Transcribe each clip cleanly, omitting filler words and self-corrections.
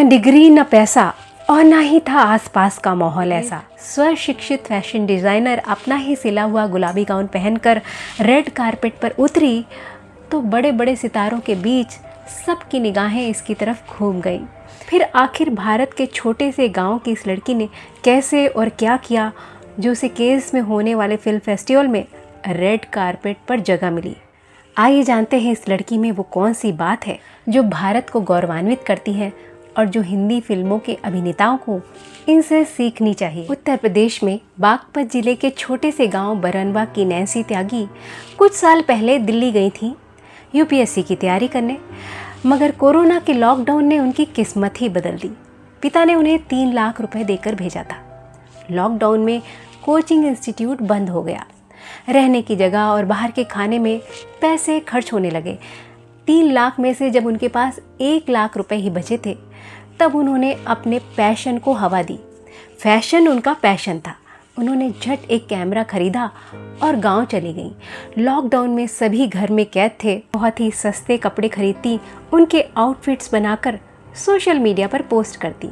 न डिग्री न पैसा और ना ही था आसपास का माहौल ऐसा। स्वशिक्षित फैशन डिज़ाइनर अपना ही सिला हुआ गुलाबी गाउन पहनकर रेड कारपेट पर उतरी तो बड़े बड़े सितारों के बीच सबकी निगाहें इसकी तरफ घूम गई। फिर आखिर भारत के छोटे से गांव की इस लड़की ने कैसे और क्या किया जो उसे केस में होने वाले फिल्म फेस्टिवल में रेड कारपेट पर जगह मिली। आइए जानते हैं इस लड़की में वो कौन सी बात है जो भारत को गौरवान्वित करती है और जो हिंदी फिल्मों के अभिनेताओं को इनसे सीखनी चाहिए। उत्तर प्रदेश में बागपत जिले के छोटे से गांव बरनवा की नैन्सी त्यागी कुछ साल पहले दिल्ली गई थी यूपीएससी की तैयारी करने, मगर कोरोना के लॉकडाउन ने उनकी किस्मत ही बदल दी। पिता ने उन्हें 3 लाख रुपए देकर भेजा था। लॉकडाउन में कोचिंग इंस्टीट्यूट बंद हो गया, रहने की जगह और बाहर के खाने में पैसे खर्च होने लगे। 3 लाख में से जब उनके पास 1 लाख रुपए ही बचे थे तब उन्होंने अपने पैशन को हवा दी। फैशन उनका पैशन था। उन्होंने झट एक कैमरा खरीदा और गांव चली गई। लॉकडाउन में सभी घर में कैद थे। बहुत ही सस्ते कपड़े खरीदती, उनके आउटफिट्स बनाकर सोशल मीडिया पर पोस्ट करती।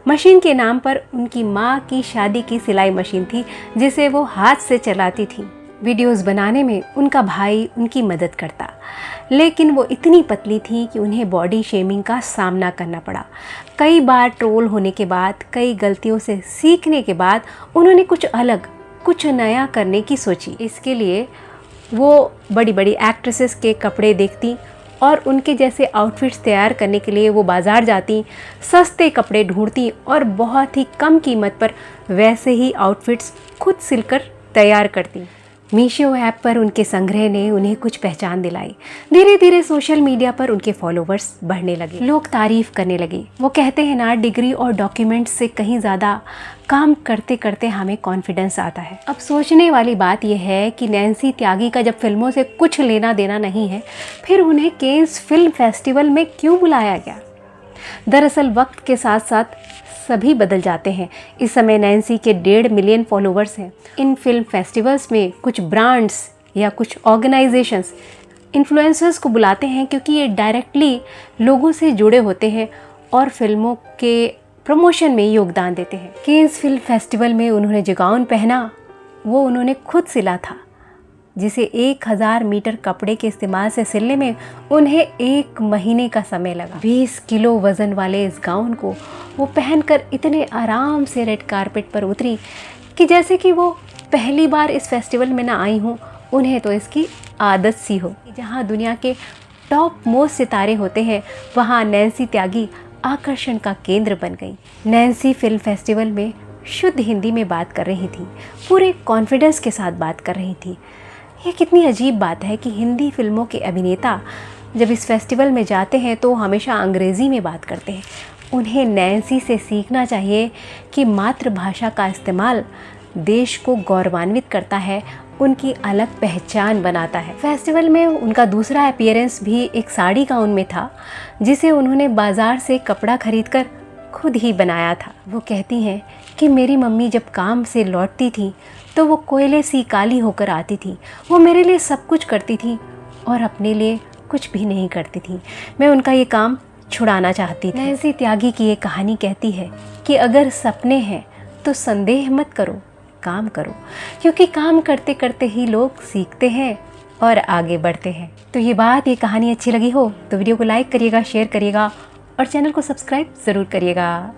मशीन के नाम पर उनकी माँ की शादी की सिलाई मशीन थी जिसे वो हाथ से चलाती थी। वीडियोस बनाने में उनका भाई उनकी मदद करता, लेकिन वो इतनी पतली थी कि उन्हें बॉडी शेमिंग का सामना करना पड़ा। कई बार ट्रोल होने के बाद, कई गलतियों से सीखने के बाद उन्होंने कुछ अलग, कुछ नया करने की सोची। इसके लिए वो बड़ी बड़ी एक्ट्रेसेस के कपड़े देखती और उनके जैसे आउटफिट्स तैयार करने के लिए वो बाज़ार जाती, सस्ते कपड़े ढूंढती और बहुत ही कम कीमत पर वैसे ही आउटफिट्स खुद सिलकर तैयार करती। मीशो ऐप पर उनके संग्रह ने उन्हें कुछ पहचान दिलाई। धीरे धीरे सोशल मीडिया पर उनके फॉलोवर्स बढ़ने लगे, लोग तारीफ करने लगे। वो कहते हैं ना, डिग्री और डॉक्यूमेंट्स से कहीं ज़्यादा काम करते करते हमें कॉन्फिडेंस आता है। अब सोचने वाली बात यह है कि नैन्सी त्यागी का जब फिल्मों से कुछ लेना देना नहीं है, फिर उन्हें केन्स फिल्म फेस्टिवल में क्यों बुलाया गया? दरअसल वक्त के साथ साथ सभी बदल जाते हैं। इस समय नैन्सी के 1.5 मिलियन फॉलोवर्स हैं। इन फिल्म फेस्टिवल्स में कुछ ब्रांड्स या कुछ ऑर्गेनाइजेशंस इन्फ्लुएंसर्स को बुलाते हैं क्योंकि ये डायरेक्टली लोगों से जुड़े होते हैं और फिल्मों के प्रमोशन में योगदान देते हैं। केन्स फिल्म फेस्टिवल में उन्होंने जो गाउन पहना वो उन्होंने खुद सिला था, जिसे 1000 मीटर कपड़े के इस्तेमाल से सिलने में उन्हें 1 महीने का समय लगा। 20 किलो वज़न वाले इस गाउन को वो पहनकर इतने आराम से रेड कारपेट पर उतरी कि जैसे कि वो पहली बार इस फेस्टिवल में ना आई हूँ, उन्हें तो इसकी आदत सी हो। जहाँ दुनिया के टॉप मोस्ट सितारे होते हैं वहाँ नैन्सी त्यागी आकर्षण का केंद्र बन गई। नैन्सी फिल्म फेस्टिवल में शुद्ध हिंदी में बात कर रही थी, पूरे कॉन्फिडेंस के साथ बात कर रही थी। ये कितनी अजीब बात है कि हिंदी फिल्मों के अभिनेता जब इस फेस्टिवल में जाते हैं तो हमेशा अंग्रेज़ी में बात करते हैं। उन्हें नैन्सी से सीखना चाहिए कि मातृभाषा का इस्तेमाल देश को गौरवान्वित करता है, उनकी अलग पहचान बनाता है। फेस्टिवल में उनका दूसरा अपीयरेंस भी एक साड़ी गाउन में था जिसे उन्होंने बाज़ार से कपड़ा खरीदकर खुद ही बनाया था। वो कहती हैं कि मेरी मम्मी जब काम से लौटती थी तो वो कोयले सी काली होकर आती थी। वो मेरे लिए सब कुछ करती थी और अपने लिए कुछ भी नहीं करती थी। मैं उनका ये काम छुड़ाना चाहती थी। नैन्सी त्यागी की ये कहानी कहती है कि अगर सपने हैं तो संदेह मत करो, काम करो, क्योंकि काम करते करते ही लोग सीखते हैं और आगे बढ़ते हैं। तो ये कहानी अच्छी लगी हो तो वीडियो को लाइक करिएगा, शेयर करिएगा और चैनल को सब्सक्राइब ज़रूर करिएगा।